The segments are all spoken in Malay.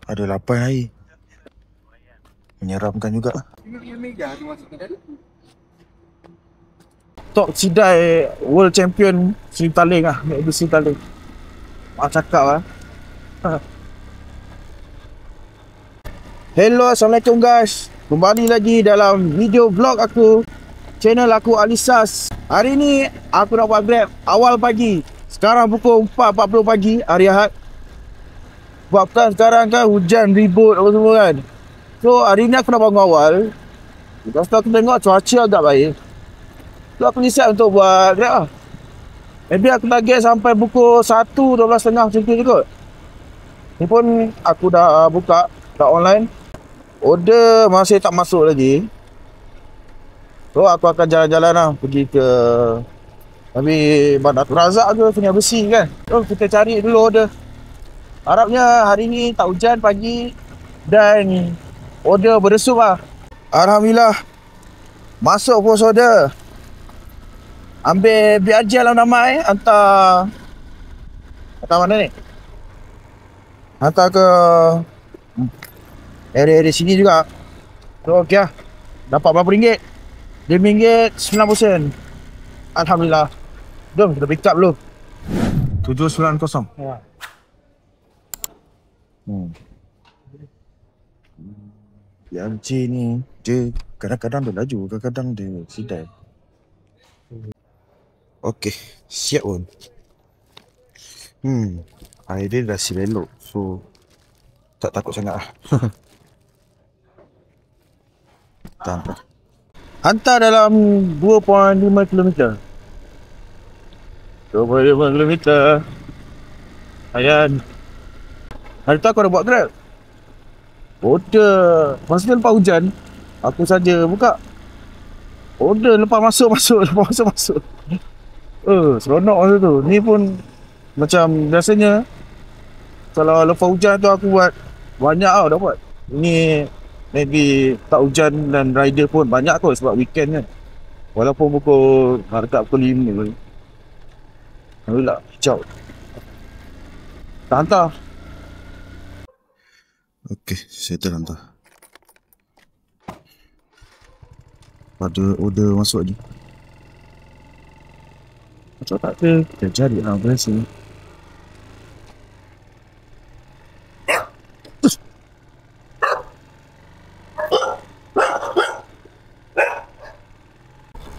Ada 8 hari. Menyeramkan juga. Tok Sidai World Champion Sri Taling lah. Mek Sri Taling. Mak cakap lah. Hello, Assalamualaikum guys. Kembali lagi dalam video vlog aku. Channel aku Alisas. Hari ni aku nak buat Grab awal pagi. Sekarang pukul 4.40 pagi hari Ahad. Sebabkan sekarang kan hujan, ribut apa semua kan. So hari ni aku nak bangun awal. Lepas tu aku tengok cuaca agak baik. So aku decide untuk buat Grab lah. Maybe aku target sampai pukul 1, 12.30 macam tu kot. Ni pun aku dah buka, dah online. Order masih tak masuk lagi. So aku akan jalan-jalan lah, pergi ke Bandar Razak ke Sungai Besi kan. So kita cari dulu order. Harapnya hari ni tak hujan pagi dan order berdesup lah. Alhamdulillah masuk pos order. Ambil BRJ Alam Damai, hantar mana ni? Hantar ke area sini juga. So okey lah. Dapat berapa ringgit? RM5.90. Alhamdulillah. Jom kita pick up dulu. 790. Ya. BRJ ni dia kadang-kadang dia laju, kadang-kadang dia sidai. Okey, siap pun. Air dia dah silelok, so tak takut sangat lah. Hantar. Hantar dalam 2.5 km. 2.5 km. Ayan. Hari tu aku ada buat Grab. Order masa lepas hujan, aku saja buka. Order lepas masuk. Seronok masa tu. Ni pun macam biasanya kalau lepas hujan tu aku buat banyak tau dapat. Ini maybe tak hujan dan rider pun banyak kot sebab weekend kan. Walaupun dekat pukul 5. Alhamdulillah, hijau. Tak hantar. Okey, settle hantar. Ada order masuk lagi. Macam tak ada, kita cari lah biasa.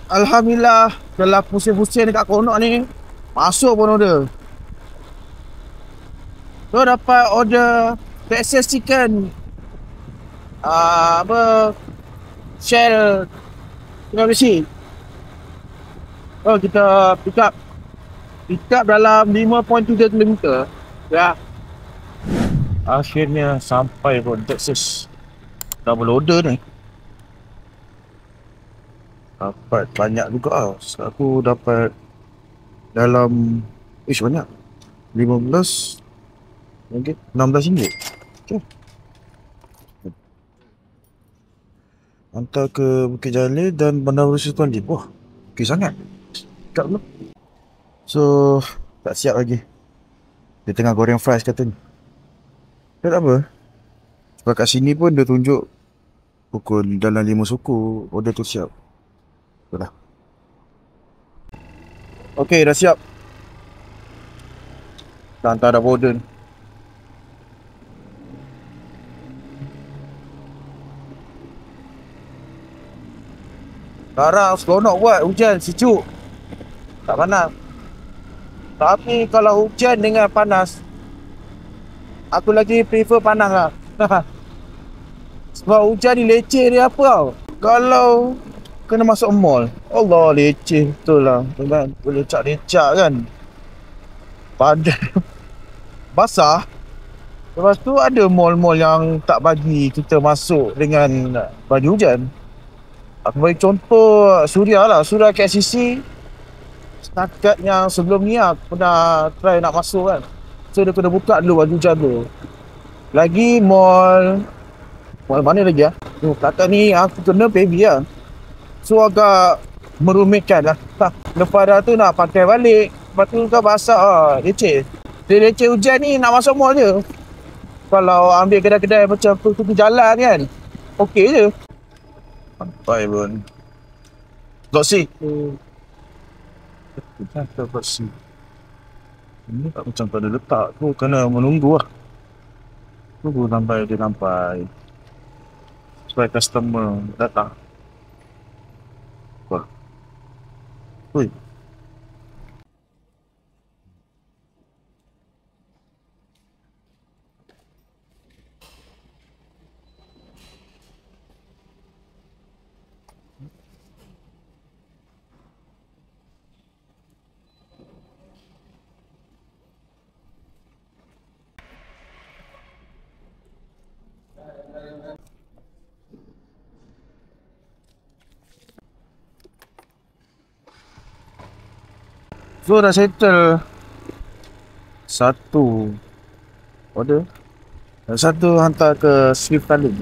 Alhamdulillah, setelah pusing-pusing dekat konok ni, masuk pun order. So dapat order Texas chicken, Shell Sungai Besi. Oh, kita pick up dalam 5.3 km. Ya. Akhirnya sampai pun Texas. Double order ni. Dapat banyak juga lah. Aku dapat dalam banyak. 15 ringgit, 16 ringgit. Okay. Hantar ke Bukit Jalil dan Bandar Sultan Lim. Wah, okey sangat. Dekat dulu. So, tak siap lagi. Dia tengah goreng fries katanya. Tak apa. Sebab kat sini pun dia tunjuk pukul dalam 5 suku order tu siap. Itulah. Okey, dah siap. Dah hantar dah order ni. Sekarang seronok buat hujan, sejuk. Tak panas. Tapi kalau hujan dengan panas, aku lagi prefer panas lah. Sebab hujan ni leceh dia apa tau. Kalau kena masuk mall, Allah leceh betul lah kan. Boleh lecak kan. Padan basah. Lepas tu ada mall-mall yang tak bagi kita masuk dengan baju hujan. Aku bagi contoh Suria lah, Suria KCC. Setakat yang sebelum ni aku pernah try nak masuk kan. So dia kena buka dulu baju hujan tu. Lagi mall mana lagi lah. Kata ni aku kena baby lah. So agak merumitkan lah. Lepas dah tu nak pakai balik. Lepas tu kau basah leceh. Dia leceh hujan ni nak masuk mall je. Kalau ambil kedai-kedai macam tepi jalan kan, okey je. Sampai pun. Dok C. Kita Dok C. Ini tak macam tak ada letak tu, kena menunggu lah. Tunggu sampai dia sampai. Supaya customer datang. Wah. Ui. So dah settle satu order. Satu hantar ke Swift Tallinn.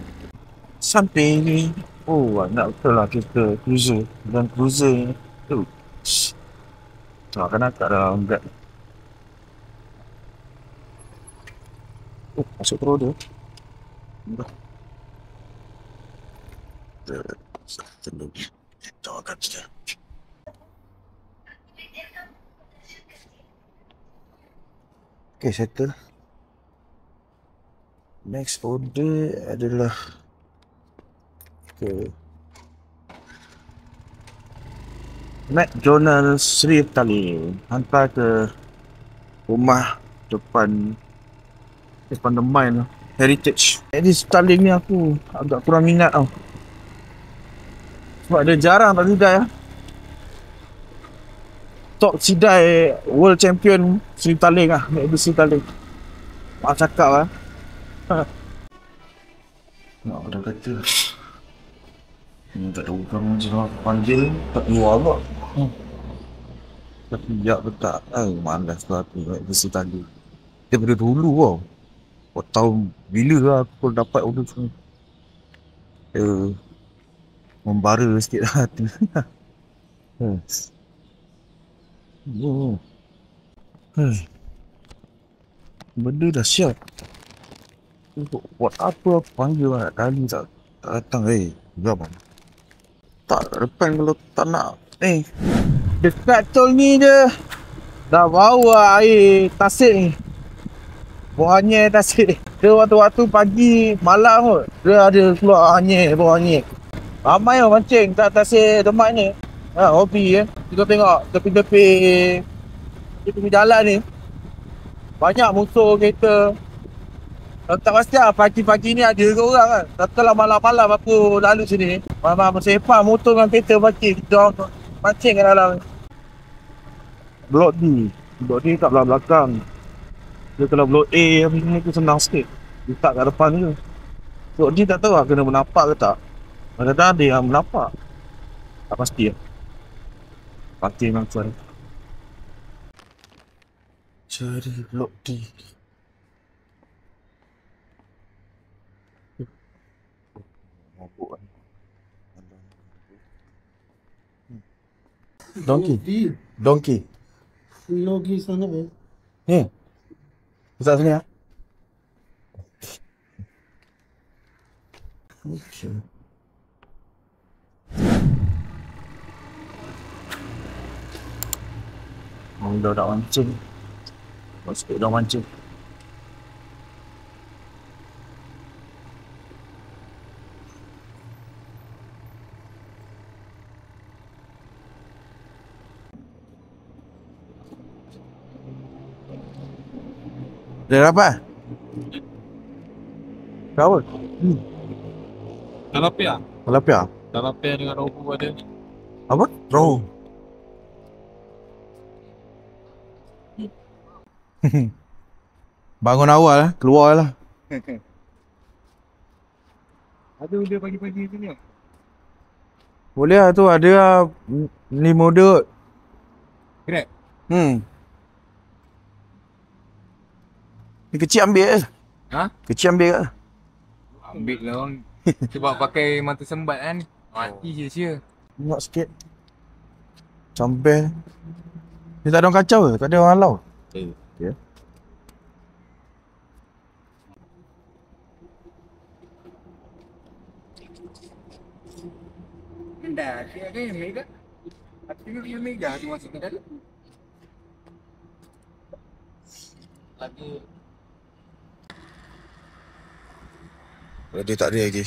Sampai ni. Oh, nak betul lah kita cruiser. Dan cruiser ni. Tu. Tak kena kat dalam Grab. Oh, masuk terus dia. Satu lagi. Jangan saja. Okay, settle. Next order adalah ke McDonald's Swift Tallinn. Hantar ke rumah depan The Mine Heritage. Jadi Tallinn ni aku agak kurang minat tau. Sebab dia jarang tak sidai lah. Top sidai World Champion Swift Tallinn lah. Swift Tallinn. Mak cakap lah. Nak dah kata tak ada orang macam nak panggil tak keluar pula. Tapi ya betul. Malas lah aku nak bersih tadi. Daripada dulu tau. Kau tahu bila lah aku dapat order tu. Membara sikit lah hati. Benda dah siap. Buat apa aku panggil lah kali tak datang. Jom. Tak depan kalau tak nak. Dekat tol ni je dah bau lah air tasik ni. Bau anyir tasik. Dia waktu-waktu pagi malam kot dia ada keluar anyir, bau anyir. Ramai orang mancing kat tasik tempat ni. Hobi kita tengok tepi-tepi jalan ni. Banyak musuh kereta. Tak pasti lah pagi-pagi ni ada ke orang kan. Tak lah malam-malam aku lalu sini. Malam-malam sepak motor dengan kereta parking. Kita mancing kat dalam. Blok D. Blok D kat belakang. Dia kalau blok A ni tu senang sikit. Letak kat depan je. Blok D tak tahu lah kena menapak ke tak. Kadang-kadang ada yang menapak. Tak pasti lah. Parking dengan tuan. Cari blok D. Donkey. Logi sana Ni. Pusat sini ya. Okay. Dah mancing. Masuk dah mancing. Dah dapat? Berapa? Tilapia. Tilapia? Tilapia dengan rohu ada. Apa? Rohu. Bangun awal keluar lah. Ada order pagi-pagi tu ni. Boleh lah tu, ada lah 5 order. Grab. Ni kecil ambil ke? Kecil ambil ke? Ambil lah orang. Sebab pakai mata sembat kan. Mati je sia. Nak sikit. Campur. Ni tak ada orang kacau ke? Tak ada orang halau? Ya. Dah, dia kan yang mega. Aku tengok yang mega tu masuk ke dalam. Lagi. Dia tak ada lagi.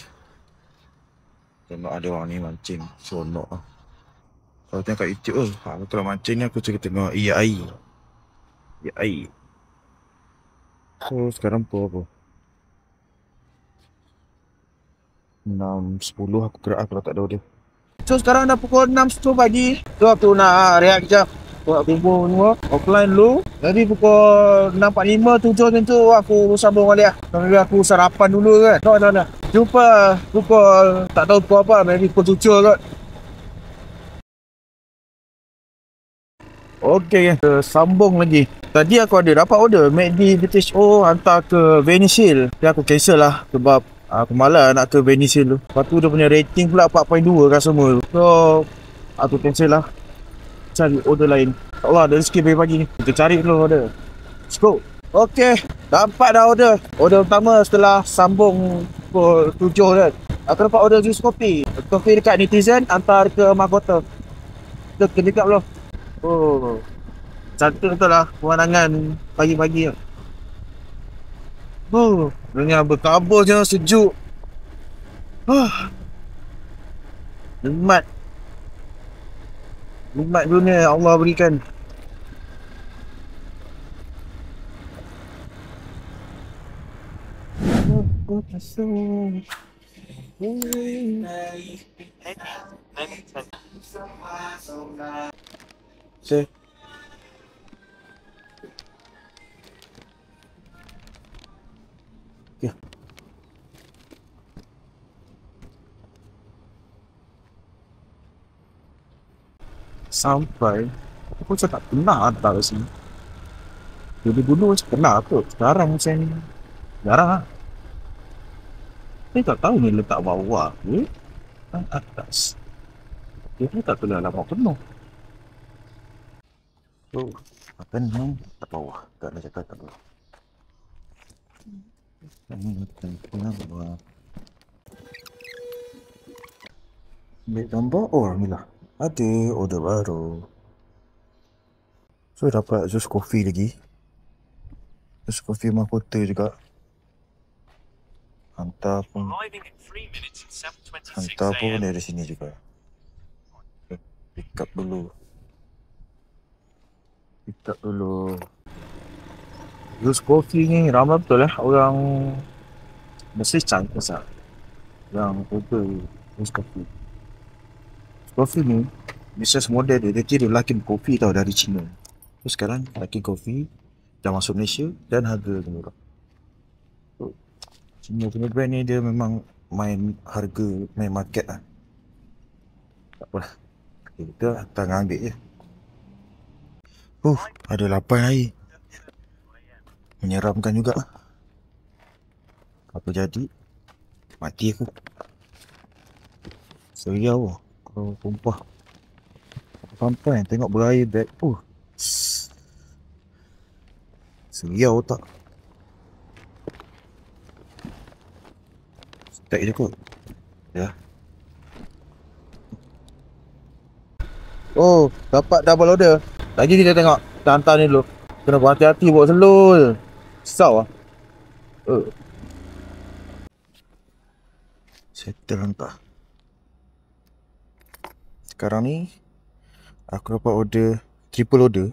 Tengok ada orang ni mancing. Seronok lah. Kalau tengok kat YouTube tu, kalau mancing ni aku suka tengok iyak air. Iyak air. So sekarang pukul apa? 6.10 aku gerak kalau tak ada order. So sekarang dah pukul 6.10 pagi. So aku nak rehat kejap. Buat bubur semua. Offline dulu. Jadi pukul 6.45, 7 macam tu aku sambung balik lah. Sambil aku sarapan dulu kan. No. Jumpa pukul, tak tahu pukul apa, maybe pukul 7 kot. Okay, sambung lagi. Tadi aku ada dapat order McD British O hantar ke Venice Hill. Tapi aku cancel lah sebab aku malas nak ke Venice Hill tu. Lepas tu dia punya rating pula 4.2 kan semua tu. So aku cancel lah. Cari order lain. Allah, ada rezeki pagi-pagi ni. Kita cari dulu order. Let's go. Okay, dapat dah order. Order pertama setelah sambung pukul 7 kan. Aku dapat order jus kopi. Kopi dekat Netizen hantar ke Mahkota. Kita dekat belum? Oh, cantik betul lah pemandangan pagi-pagi tu. Dengan berkabut je, sejuk. Nikmat. Nikmat dunia Allah berikan. Okay. Ya. Sampai aku tak pernah hantar ke sini. Dulu macam pernah tu. Sekarang macam ni jarang lah. Saya tak tahu ni letak bawah ke atas. Dia pun tak boleh lama penuh. Oh, makan ni tak bawah. Tak ada cakap tak bawah. Ambil gambar. Oh, Alhamdulillah. Ada order baru. So, dapat jus kopi lagi. Jus kopi Mahkota juga. Hantar pun dari sini juga. Pick up dulu. Jus kopi ni ramai betul lah orang mesti cantik sah. Yang order jus kopi. Jus kopi ni bisnes model dia kira lakin kopi tau dari China. So sekarang lakin kopi dah masuk Malaysia dan harga murah. So, China punya brand ni dia memang main harga, main market lah. Tak apalah. Kita datang ambil je. Ada lapan air. Menyeramkan juga. Apa jadi? Mati aku. Seriau kalau tumpah. Sampai tengok berair beg. Seriau tak? Stack je kot. Ya. Oh, dapat double order. Lagi kita tengok. Kita hantar ni dulu. Kena berhati-hati bawa slow je. Risau lah. Settle hantar. Sekarang ni aku dapat order, triple order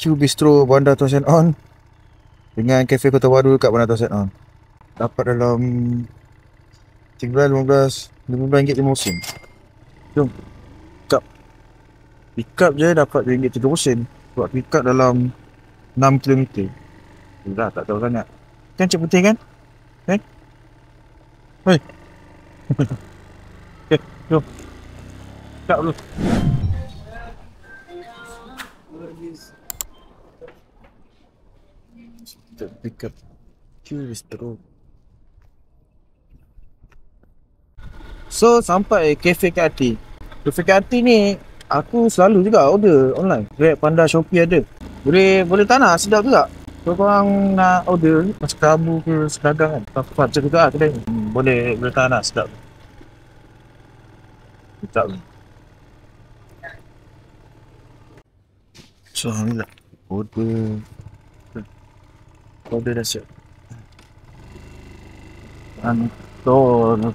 Q Bistro Bandar Tuan Sen On dengan Cafe Kota Baru dekat Bandar Tuan Sen On. Dapat dalam 15 RM50. Jom pick up je dapat RM30. Buat pick up dalam 6 km. Dah tak tahu sangat. Kan cik putih kan? Kan? Hei. Okay, jom. Pick up dulu. Pick up Q Bistro. So sampai Cafe Kati. Cafe Kati ni aku selalu juga order online. Grab, Panda, Shopee ada. Boleh tanah sedap juga. So korang nak order macam kamu ke sedagang kan. Tempat je juga lah kedai ni. boleh tahan lah, sedap. Sedap. So, alhamdulillah. Order dah siap. Anton.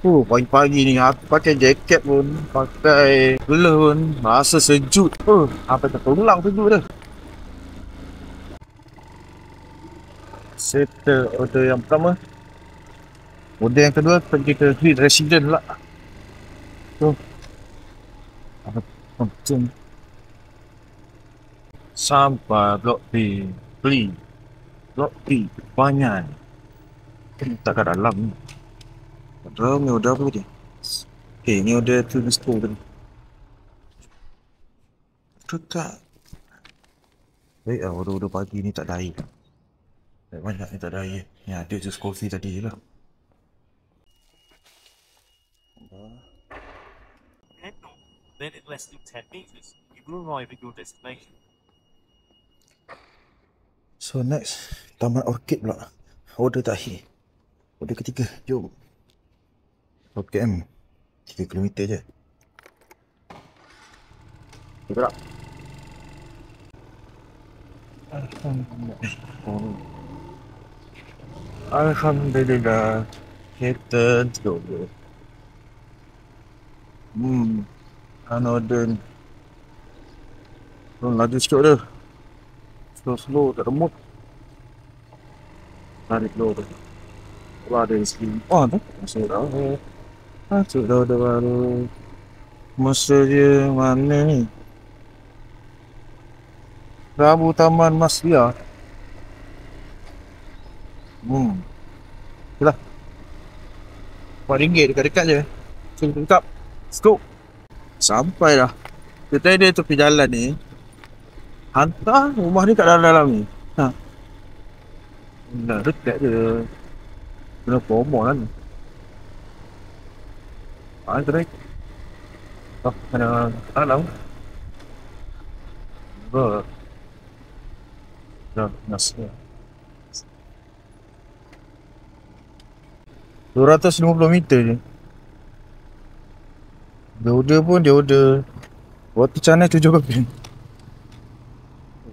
Pagi-pagi ni aku pakai jaket pun, pakai glove pun, rasa sejuk. Apa tak tulang sejuk dah. Settle order yang pertama. Order yang kedua pergi ke Street Resident pula. Apa macam sampai Blok B, beli Blok B, banyak. Tak kat dalam ni. Ni order apa tadi? Ni order tu di store tadi. Tu tak. Baik lah, order pagi ni tak ada air. Banyak ni tak ada air. Yang ada just coffee tadi je lah. Then in less than 10 meters, you will arrive at your destination. So next, Taman Orchid pula. Order terakhir. Order ketiga, jom. OKM 3 km je. Gerak. Alhamdulillah. Kita dulu. Order ni. Laju sikit dia. Slow, tak ada mood. Tarik dulu tu. Wah, ada sini. Tu. Masuk dah. Masuk dah baru. Masa dia mana ni? Rabu Taman Maslia. Itulah. RM4 dekat-dekat je. Cuma dekat. Let's go. Sampai dah. Kita ada tepi jalan ni. Hantar rumah ni kat dalam-dalam ni. Dah dekat je. Kena promo lah ni. Naik. Kena dalam. Dah, nasi. 250 meter je. Dia order. Waktu channel 7 kopi.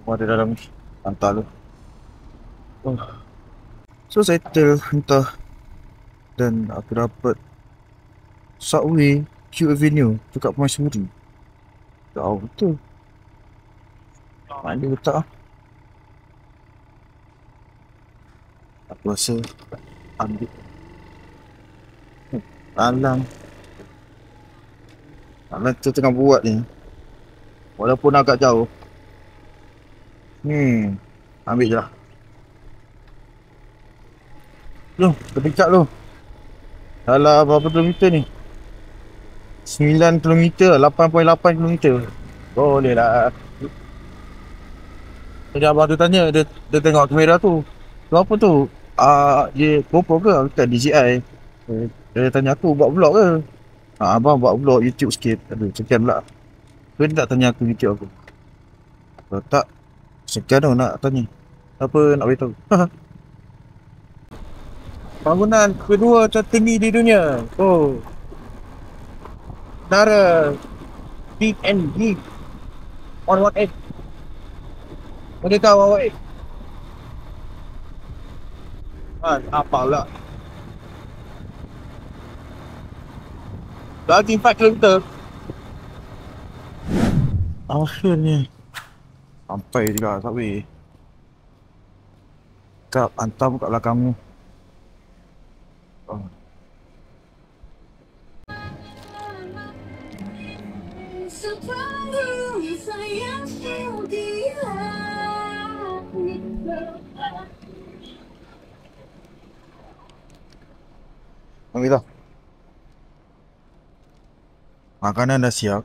Ada dalam ni. Hantar lu. So settle entah. Dan aku dapat Subway Q Avenue dekat Permaisuri. Tahu betul. Mana letak ah? Aku rasa ambil Alang tu tengah buat ni. Walaupun agak jauh. Ambil je lah. Jom, terdekat lu. Dalam berapa kilometer ni? 9 km, 8.8 km. Boleh lah. Jadi abang tu tanya, dia tengok kamera tu. Tu apa tu? Dia GoPro ke? Bukan DJI. Dia tanya aku buat vlog ke? Abang buat vlog YouTube sikit. Aduh, sekian pula. Dia tak tanya aku YouTube aku. Kalau tak, sekian tu nak tanya. Apa nak beritahu? Bangunan kedua tertinggi di dunia. Menara Big and Big 118. Merdeka 118. Apa pula? Lagi 4 km. Akhirnya sampai juga Subway. Kap, hantar buka belakangmu. Alhamdulillah. Makanan dah siap.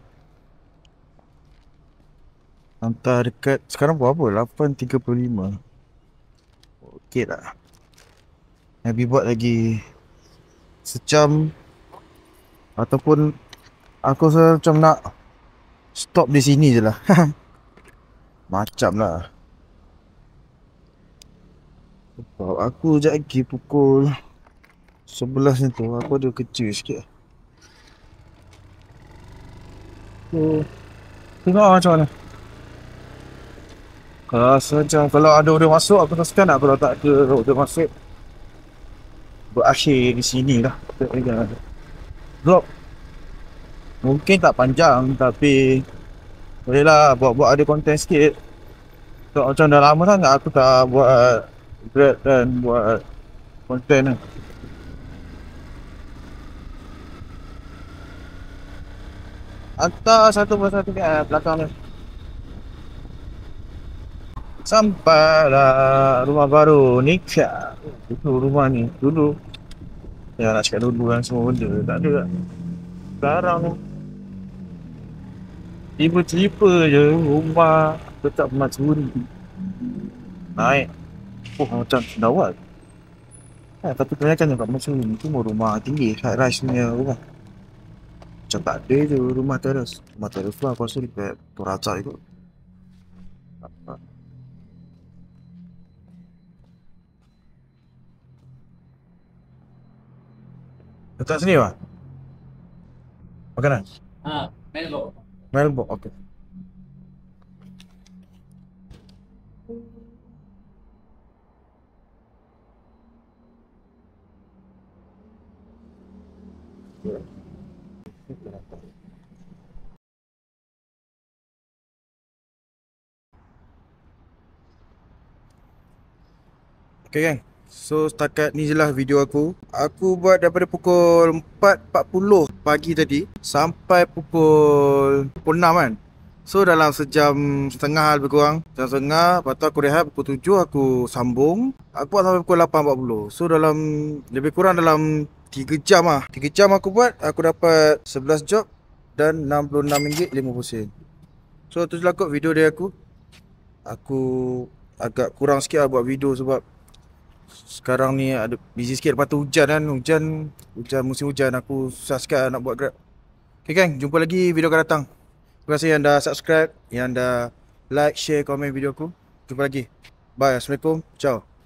Hantar dekat sekarang berapa? 8.35. Okey tak? Nabi buat lagi sejam. Ataupun aku rasa macam nak stop di sini je lah. Macam lah. Aku sekejap lagi pukul 11 ni tu. Aku ada kerja sikit. So, tengok macam mana. Kalau ada order masuk aku teruskan lah. Kalau tak ada order masuk, berakhir di sini lah. Drop mungkin tak panjang tapi bolehlah buat ada konten sikit. So, macam dah lama sangat aku tak buat Grab dan buat konten lah. Hantar satu persatu kat belakang ni. Sampailah rumah baru nikah. Itu rumah ni dulu. Ya nak cakap dulu kan semua benda tak ada lah. Sekarang ni tiba-tiba je rumah tetap macuri. Naik. Oh macam sendawat. Tapi kebanyakan kat macuri ni cuma rumah tinggi. High rise punya rumah. Macam tak ada je rumah teras. Rumah teras tu aku rasa dekat Toraja ikut. Letak sini Wak? Makanan? Melbourne. Melbourne, okey. Okay gang, so setakat ni je lah video aku. Aku buat daripada pukul 4.40 pagi tadi sampai pukul 6 kan. So dalam sejam setengah lebih kurang. Sejam setengah, lepas tu aku rehat pukul 7 aku sambung. Aku buat sampai pukul 8.40. So dalam lebih kurang dalam 3 jam lah. 3 jam aku buat, aku dapat 11 job dan RM66.50. So tu je lah kot video dari aku. Aku agak kurang sikit lah buat video sebab sekarang ni ada busy sikit. Lepas tu hujan kan. Hujan musim hujan. Aku susah sikit nak buat Grab. Okay gang, jumpa lagi video akan datang. Terima kasih yang dah subscribe, yang dah like, share, komen video aku. Jumpa lagi. Bye. Assalamualaikum. Ciao.